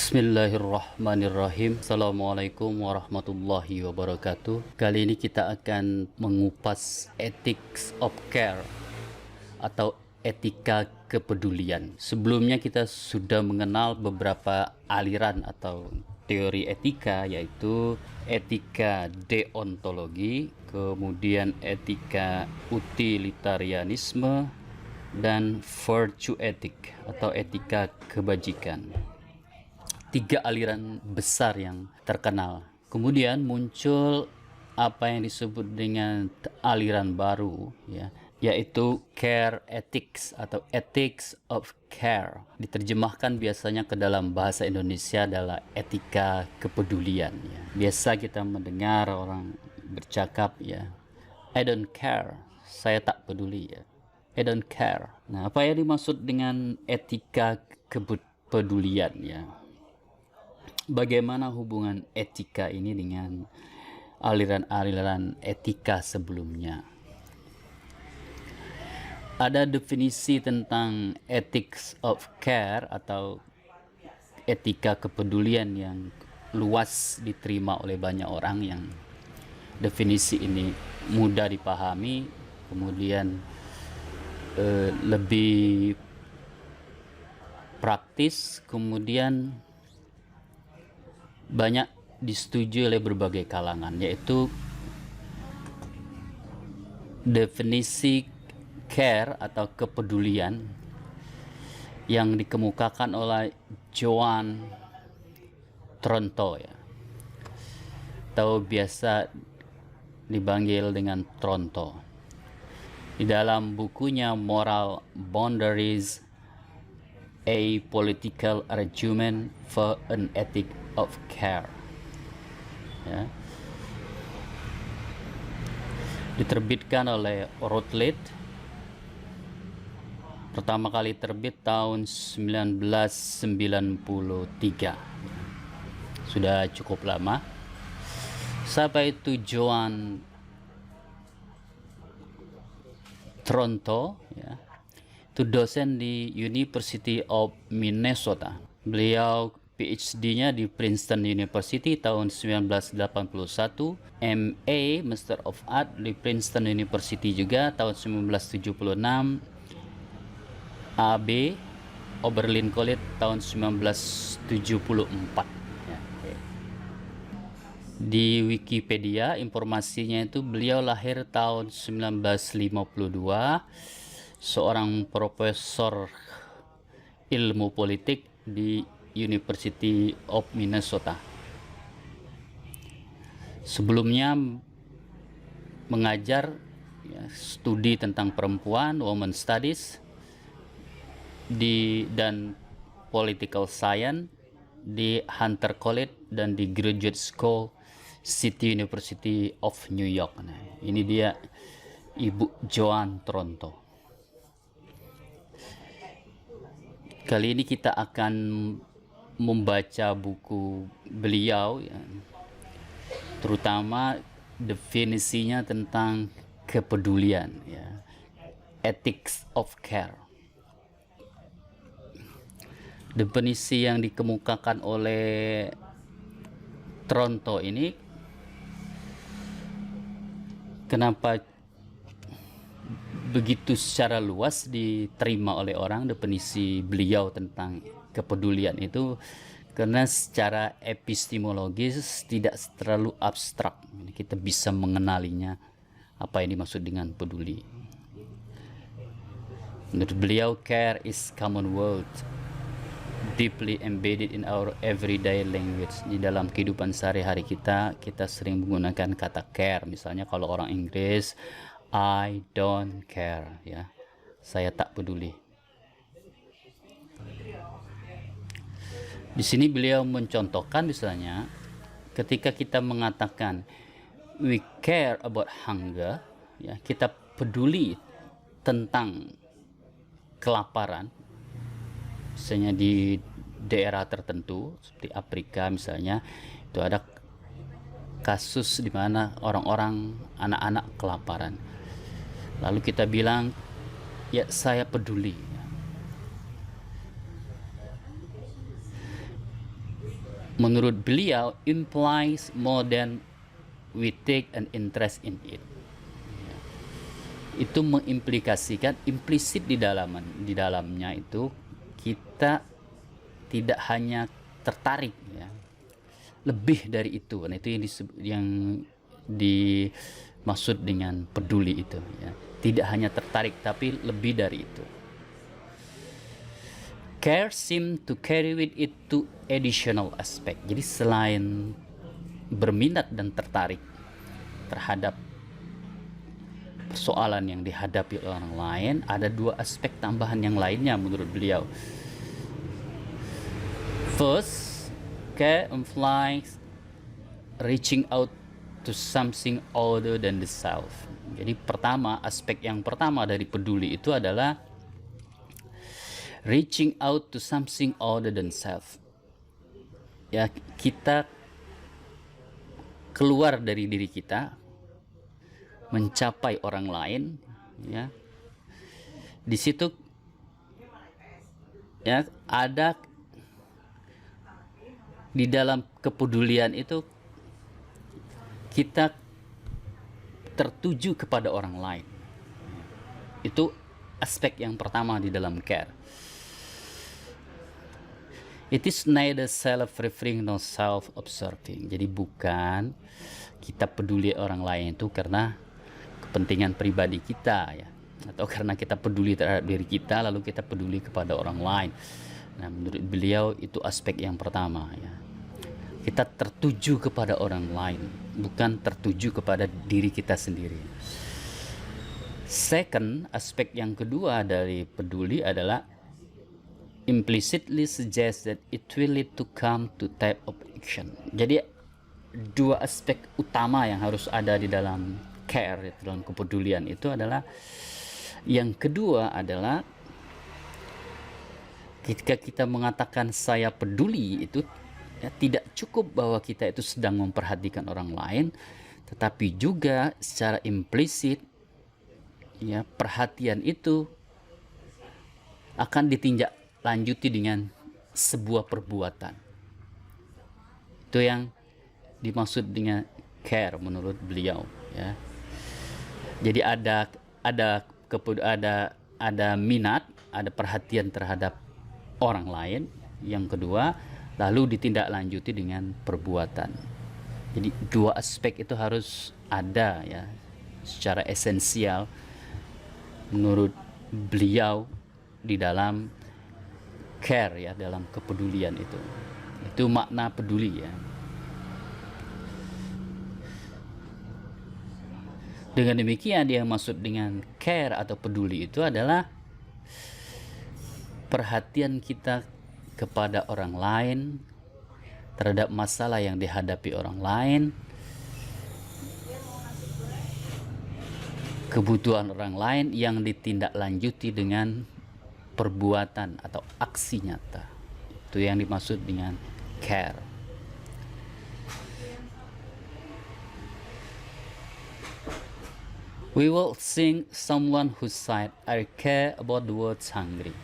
Bismillahirrahmanirrahim. Assalamualaikum warahmatullahi wabarakatuh. Kali ini kita akan mengupas ethics of care atau etika kepedulian. Sebelumnya kita sudah mengenal beberapa aliran atau teori etika, yaitu etika deontologi, kemudian etika utilitarianisme, dan virtue ethic atau etika kebajikan. Tiga aliran besar yang terkenal. Kemudian muncul apa yang disebut dengan aliran baru, yaitu care ethics atau ethics of care. Diterjemahkan biasanya ke dalam bahasa Indonesia adalah etika kepedulian. Biasa kita mendengar orang bercakap, I don't care, saya tak peduli. I don't care. Nah, apa yang dimaksud dengan etika kepedulian? Bagaimana hubungan etika ini dengan aliran-aliran etika sebelumnya? Ada definisi tentang ethics of care atau etika kepedulian yang luas diterima oleh banyak orang, yang definisi ini mudah dipahami, kemudian lebih praktis, kemudian banyak disetujui oleh berbagai kalangan, yaitu definisi care atau kepedulian yang dikemukakan oleh Joan Tronto, atau biasa dipanggil dengan Tronto. Di dalam bukunya Moral Boundaries, A Political Argument for an Ethic of Care, diterbitkan oleh Routledge, pertama kali terbit tahun 1993. Sudah cukup lama. Siapa itu Joan Tronto? Itu dosen di University of Minnesota. Beliau PhD-nya di Princeton University tahun 1981, MA Master of Art di Princeton University juga tahun 1976, AB Oberlin College tahun 1974. Di Wikipedia informasinya itu beliau lahir tahun 1952, seorang profesor ilmu politik di University of Minnesota. Sebelumnya mengajar studi tentang perempuan, women studies, dan political science di Hunter College dan di Graduate School City University of New York. Nah, ini dia Ibu Joan Tronto. Kali ini kita akan membaca buku beliau, terutama definisinya tentang kepedulian, ethics of care. Definisi yang dikemukakan oleh Tronto ini, kenapa begitu secara luas diterima oleh orang definisi beliau tentang kepedulian itu? Karena secara epistemologis tidak terlalu abstrak, kita bisa mengenalinya apa yang dimaksud dengan peduli. Menurut beliau, care is common word deeply embedded in our everyday language. Di dalam kehidupan sehari-hari kita sering menggunakan kata care. Misalnya kalau orang Inggris, I don't care, saya tak peduli. Di sini beliau mencontohkan, misalnya ketika kita mengatakan we care about hunger, kita peduli tentang kelaparan. Misalnya di daerah tertentu seperti Afrika misalnya, itu ada kasus di mana orang-orang, anak-anak kelaparan. Lalu kita bilang, saya peduli. menurut beliau implies more than we take an interest in it. Itu mengimplikasikan, implisit di dalamnya itu kita tidak hanya tertarik, ya, lebih dari itu. Nah, itu yang dimaksud dengan peduli itu, ya. Tidak hanya tertarik tapi lebih dari itu. Care seem to carry with it two additional aspect. Jadi selain berminat dan tertarik terhadap persoalan yang dihadapi orang lain, ada dua aspek tambahan yang lainnya menurut beliau. First, care implies reaching out to something other than the self. Jadi aspek yang pertama dari peduli itu adalah reaching out to something other than self. Ya, kita keluar dari diri kita, mencapai orang lain, ya. Di situ, ya, ada di dalam kepedulian itu kita tertuju kepada orang lain. Itu aspek yang pertama di dalam care. It is neither self-referring nor self-observing. Jadi bukan kita peduli orang lain itu karena kepentingan pribadi kita, ya, atau karena kita peduli terhadap diri kita lalu kita peduli kepada orang lain. Nah, menurut beliau itu aspek yang pertama, ya. Kita tertuju kepada orang lain, bukan tertuju kepada diri kita sendiri. Second, aspek yang kedua dari peduli adalah implicitly suggest that it will lead to come to type of action. Jadi dua aspek utama yang harus ada di dalam care, dalam kepedulian itu adalah, yang kedua adalah ketika kita mengatakan saya peduli itu, ya, tidak cukup bahwa kita itu sedang memperhatikan orang lain, tetapi juga secara implisit, ya, perhatian itu akan ditinjak lanjuti dengan sebuah perbuatan. Itu yang dimaksud dengan care menurut beliau, ya. Jadi ada minat, ada perhatian terhadap orang lain. Yang kedua, lalu ditindaklanjuti dengan perbuatan. Jadi dua aspek itu harus ada, ya, secara esensial menurut beliau di dalam care, ya, dalam kepedulian itu. Itu makna peduli, ya. Dengan demikian, dia maksud dengan care atau peduli itu adalah perhatian kita kepada orang lain, terhadap masalah yang dihadapi orang lain, kebutuhan orang lain yang ditindaklanjuti dengan perbuatan atau aksi nyata. Itu yang dimaksud dengan care. We will sing someone who said, I care about the world's hungry,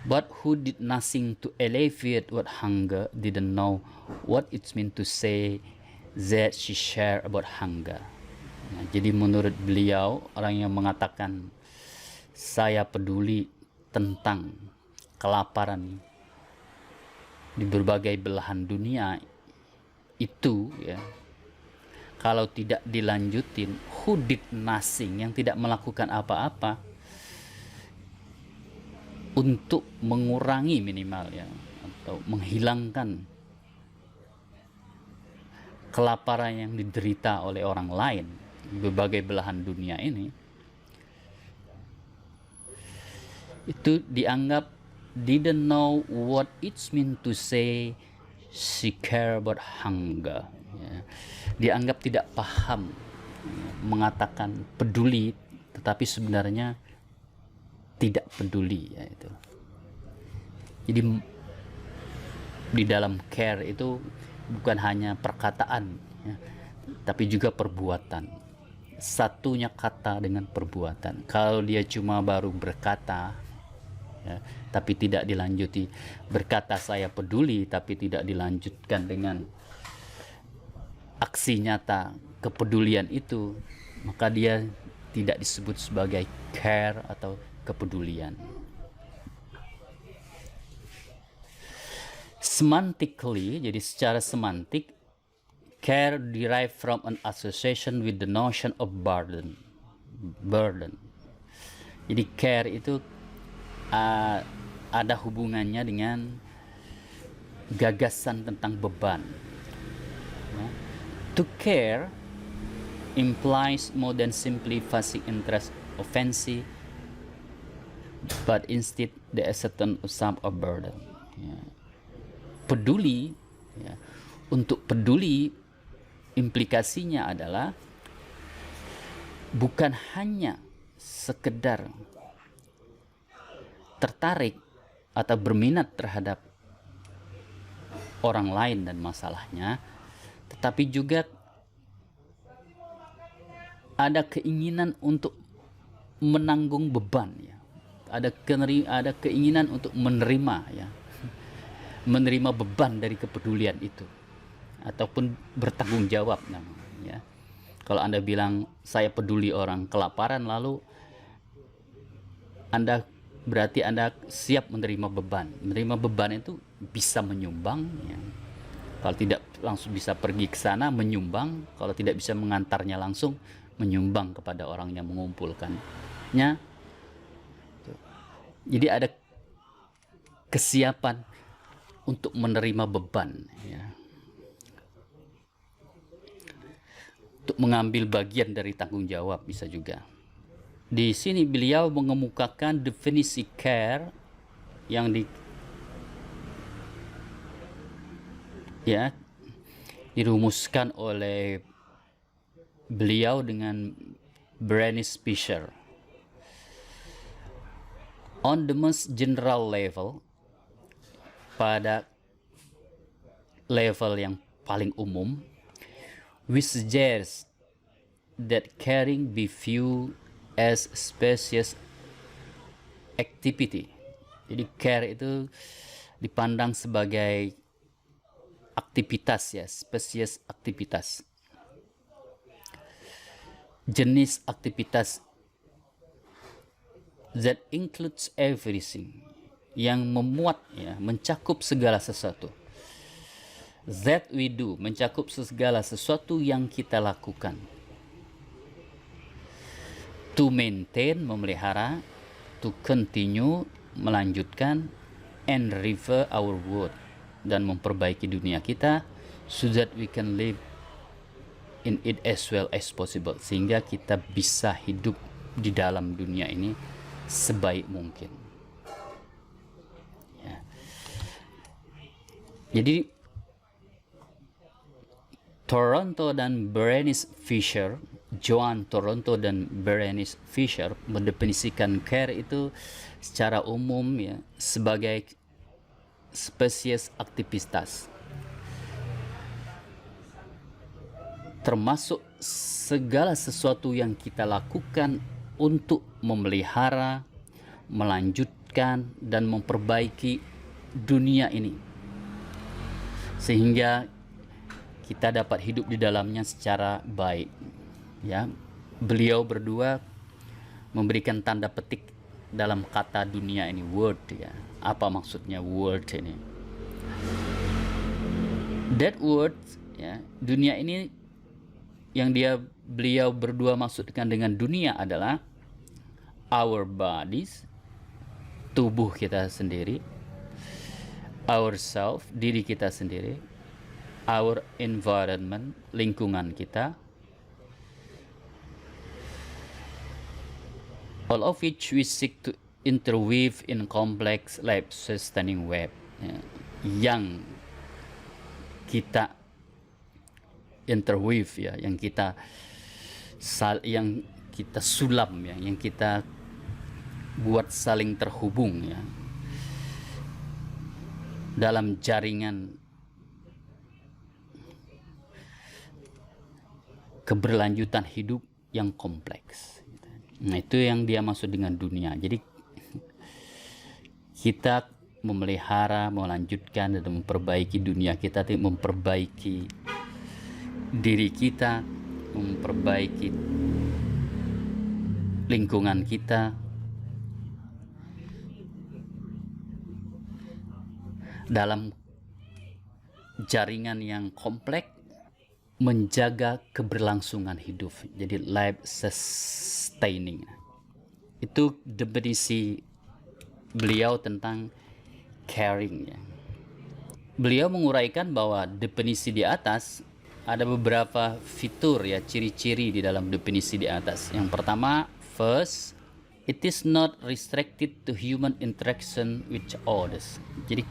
but who did nothing to alleviate what hunger, didn't know what it meant to say that she shared about hunger. Nah, jadi menurut beliau, orang yang mengatakan saya peduli tentang kelaparan di berbagai belahan dunia itu, ya, kalau tidak dilanjutin, who did nothing, yang tidak melakukan apa-apa untuk mengurangi minimal, ya, atau menghilangkan kelaparan yang diderita oleh orang lain di berbagai belahan dunia ini, itu dianggap didn't know what it meant to say she care about hunger, ya. Dianggap tidak paham, ya, mengatakan peduli tetapi sebenarnya tidak peduli, ya, itu. Jadi di dalam care itu bukan hanya perkataan, ya, tapi juga perbuatan. Satunya kata dengan perbuatan. Kalau dia cuma baru berkata, ya, tapi tidak dilanjuti. Berkata saya peduli tapi tidak dilanjutkan dengan aksi nyata kepedulian itu, maka dia tidak disebut sebagai care atau kepedulian. Semantically, jadi secara semantik, care derived from an association with the notion of burden. Jadi care itu ada hubungannya dengan gagasan tentang beban. Ya. To care implies more than simply passing interest or fancy, but instead the acceptance of some of burden. Ya. Peduli, ya. Untuk peduli implikasinya adalah bukan hanya sekedar tertarik atau berminat terhadap orang lain dan masalahnya, tetapi juga ada keinginan untuk menanggung beban, ya. Ada keinginan untuk menerima, ya, menerima beban dari kepedulian itu, ataupun bertanggung jawab namanya, ya. Kalau Anda bilang saya peduli orang kelaparan, lalu berarti Anda siap menerima beban. Menerima beban itu bisa menyumbang, ya. Kalau tidak langsung bisa pergi ke sana menyumbang, kalau tidak bisa mengantarnya langsung menyumbang kepada orang yang mengumpulkannya. Jadi ada kesiapan untuk menerima beban, ya. Untuk mengambil bagian dari tanggung jawab bisa juga. Di sini beliau mengemukakan definisi care yang dirumuskan oleh beliau dengan Berenice Fisher. On the most general level, pada level yang paling umum, we suggest that caring be viewed as species activity. Jadi care itu dipandang sebagai aktivitas, ya, spesies aktivitas, jenis aktivitas that includes everything, yang memuat, ya, mencakup segala sesuatu. That we do, mencakup segala sesuatu yang kita lakukan. To maintain, memelihara. To continue, melanjutkan. And refer our world, dan memperbaiki dunia kita, so that we can live in it as well as possible, sehingga kita bisa hidup di dalam dunia ini sebaik mungkin, ya. Jadi Toronto dan Berenice Fisher, Joan Toronto dan Berenice Fisher mendefinisikan care itu secara umum, ya, sebagai spesies aktivitas, termasuk segala sesuatu yang kita lakukan untuk memelihara, melanjutkan, dan memperbaiki dunia ini, sehingga kita dapat hidup di dalamnya secara baik, ya. Beliau berdua memberikan tanda petik dalam kata dunia ini, world, ya. Apa maksudnya world ini? That word, ya, dunia ini yang beliau berdua maksudkan dengan dunia adalah our bodies, tubuh kita sendiri, ourself, diri kita sendiri, our environment, lingkungan kita, all of which we seek to interweave in complex life-sustaining web, ya, yang kita interweave, ya, yang kita sulam, ya, yang kita buat saling terhubung, ya, dalam jaringan keberlanjutan hidup yang kompleks. Nah, itu yang dia maksud dengan dunia. Jadi kita memelihara, melanjutkan dan memperbaiki dunia kita, memperbaiki diri kita, memperbaiki lingkungan kita dalam jaringan yang kompleks, menjaga keberlangsungan hidup, jadi life sustaining. Itu definisi beliau tentang caring ya. Beliau menguraikan bahwa definisi di atas ada beberapa fitur ya, ciri-ciri di dalam definisi di atas. Yang pertama, first, it is not restricted to human interaction with others. Jadi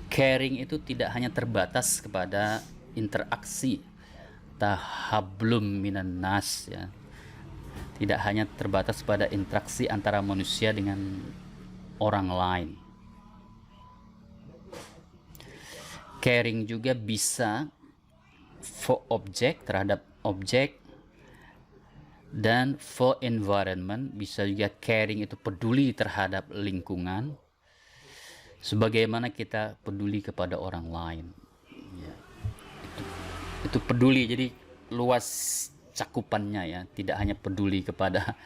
caring itu tidak hanya terbatas kepada interaksi tahablum minan nas ya. Tidak hanya terbatas pada interaksi antara manusia dengan orang lain. Caring juga bisa for object, terhadap objek, dan for environment. Bisa juga caring itu peduli terhadap lingkungan, sebagaimana kita peduli kepada orang lain ya. Itu peduli, jadi luas cakupannya ya, tidak hanya peduli kepada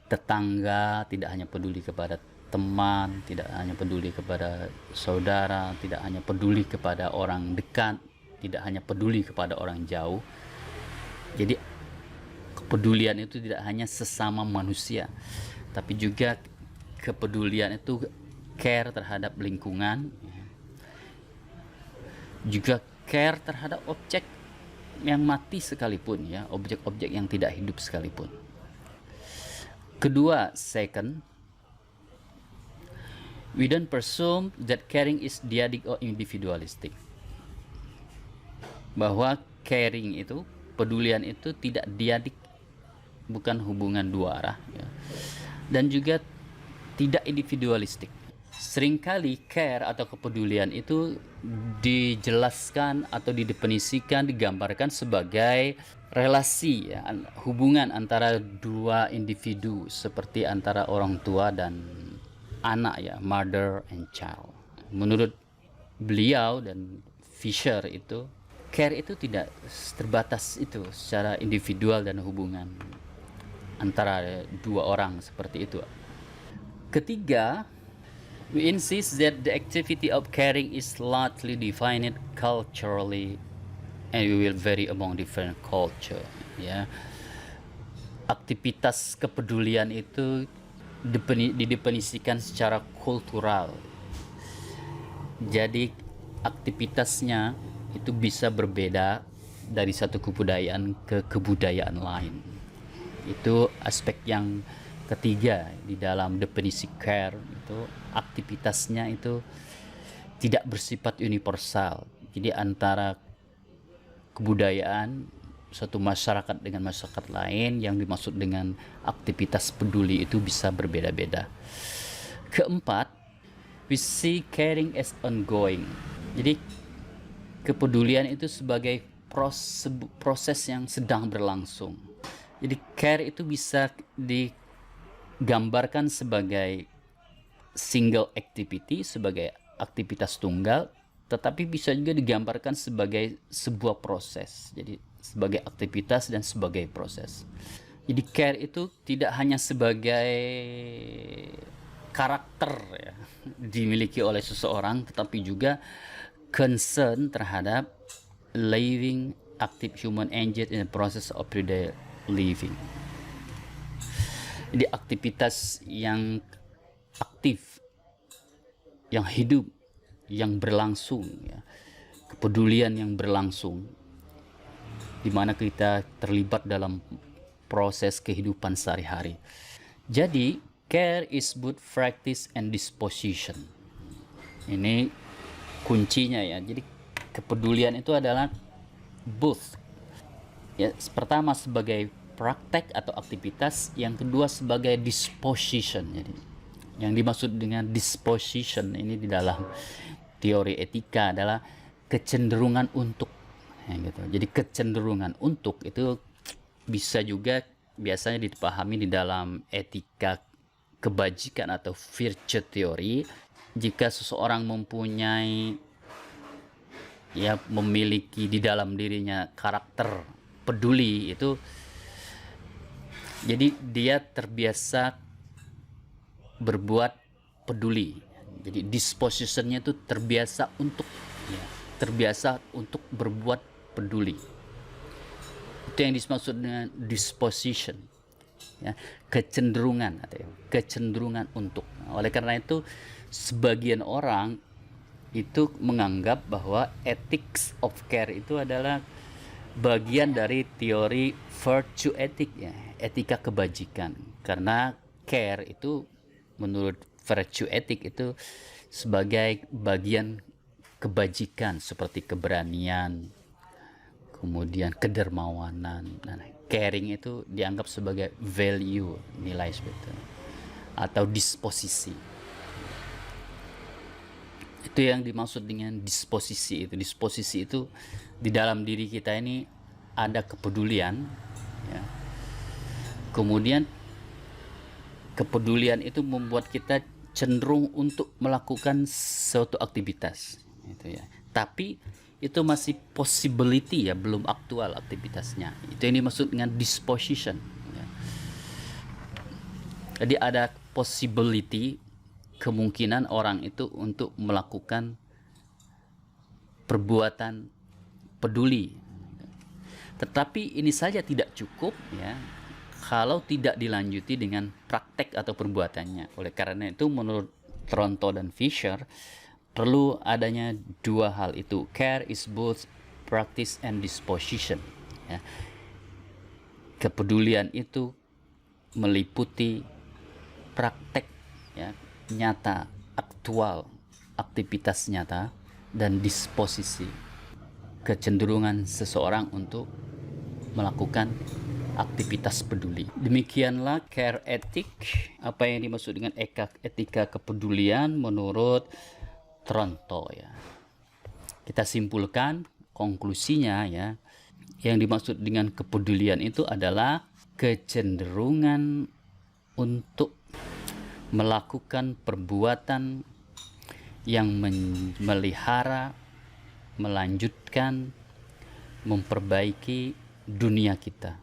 tetangga, tidak hanya peduli kepada teman, tidak hanya peduli kepada saudara, tidak hanya peduli kepada orang dekat, tidak hanya peduli kepada orang jauh. Jadi kepedulian itu tidak hanya sesama manusia, tapi juga kepedulian itu care terhadap lingkungan, juga care terhadap objek yang mati sekalipun ya, objek-objek yang tidak hidup sekalipun. Kedua, second, we don't presume that caring is dyadic or individualistic. Bahwa caring itu, pedulian itu tidak diadik, bukan hubungan dua arah ya. Dan juga tidak individualistik. Seringkali care atau kepedulian itu dijelaskan atau didefinisikan, digambarkan sebagai relasi ya, hubungan antara dua individu, seperti antara orang tua dan anak ya, mother and child. Menurut beliau dan Fisher itu, care itu tidak terbatas itu secara individual dan hubungan antara dua orang seperti itu. Ketiga, we insist that the activity of caring is largely defined culturally and it will vary among different culture ya. Aktivitas kepedulian itu didefinisikan secara kultural. Jadi aktivitasnya itu bisa berbeda dari satu kebudayaan ke kebudayaan lain. Itu aspek yang ketiga di dalam definisi care, itu aktivitasnya itu tidak bersifat universal. Jadi antara kebudayaan suatu masyarakat dengan masyarakat lain, yang dimaksud dengan aktivitas peduli itu bisa berbeda-beda. Keempat, we see caring as ongoing. Jadi kepedulian itu sebagai proses yang sedang berlangsung. Jadi care itu bisa digambarkan sebagai single activity, sebagai aktivitas tunggal, tetapi bisa juga digambarkan sebagai sebuah proses. Jadi sebagai aktivitas dan sebagai proses. Jadi care itu tidak hanya sebagai karakter ya, dimiliki oleh seseorang, tetapi juga concern terhadap living active human engaged in the process of everyday living. Jadi aktivitas yang aktif, yang hidup, yang berlangsung ya. Kepedulian yang berlangsung, di mana kita terlibat dalam proses kehidupan sehari-hari. Jadi care is both practice and disposition. Ini kuncinya ya. Jadi kepedulian itu adalah both ya, pertama sebagai praktek atau aktivitas, yang kedua sebagai disposition. Jadi yang dimaksud dengan disposition ini di dalam teori etika adalah kecenderungan untuk ya, gitu. Jadi kecenderungan untuk itu bisa juga biasanya dipahami di dalam etika kebajikan atau virtue theory. jika seseorang memiliki di dalam dirinya karakter peduli, itu jadi dia terbiasa berbuat peduli. Jadi dispositionnya itu terbiasa untuk berbuat peduli. Itu yang dimaksud dengan disposition, ya, kecenderungan untuk. Oleh karena itu sebagian orang itu menganggap bahwa ethics of care itu adalah bagian dari teori virtue ethic, ya, etika kebajikan. Karena care itu menurut virtue ethic itu sebagai bagian kebajikan seperti keberanian, kemudian kedermawanan. Nah, caring itu dianggap sebagai value, nilai seperti itu, atau disposisi. Itu yang dimaksud dengan disposisi itu. Disposisi itu di dalam diri kita ini ada kepedulian, ya. Kemudian kepedulian itu membuat kita cenderung untuk melakukan suatu aktivitas, gitu ya. Tapi itu masih possibility, ya, belum aktual aktivitasnya. Itu yang dimaksud dengan disposition, ya. Jadi ada possibility, kemungkinan orang itu untuk melakukan perbuatan peduli. Tetapi ini saja tidak cukup, ya, kalau tidak dilanjuti dengan praktek atau perbuatannya. Oleh karena itu menurut Tronto dan Fisher perlu adanya dua hal itu. Care is both practice and disposition, ya. Kepedulian itu meliputi praktek, ya, nyata, aktual, aktivitas nyata, dan disposisi, kecenderungan seseorang untuk melakukan aktivitas peduli. Demikianlah care ethic, apa yang dimaksud dengan etika kepedulian menurut Tronto, ya. Kita simpulkan konklusinya, ya. Yang dimaksud dengan kepedulian itu adalah kecenderungan untuk melakukan perbuatan yang memelihara, melanjutkan, memperbaiki dunia kita.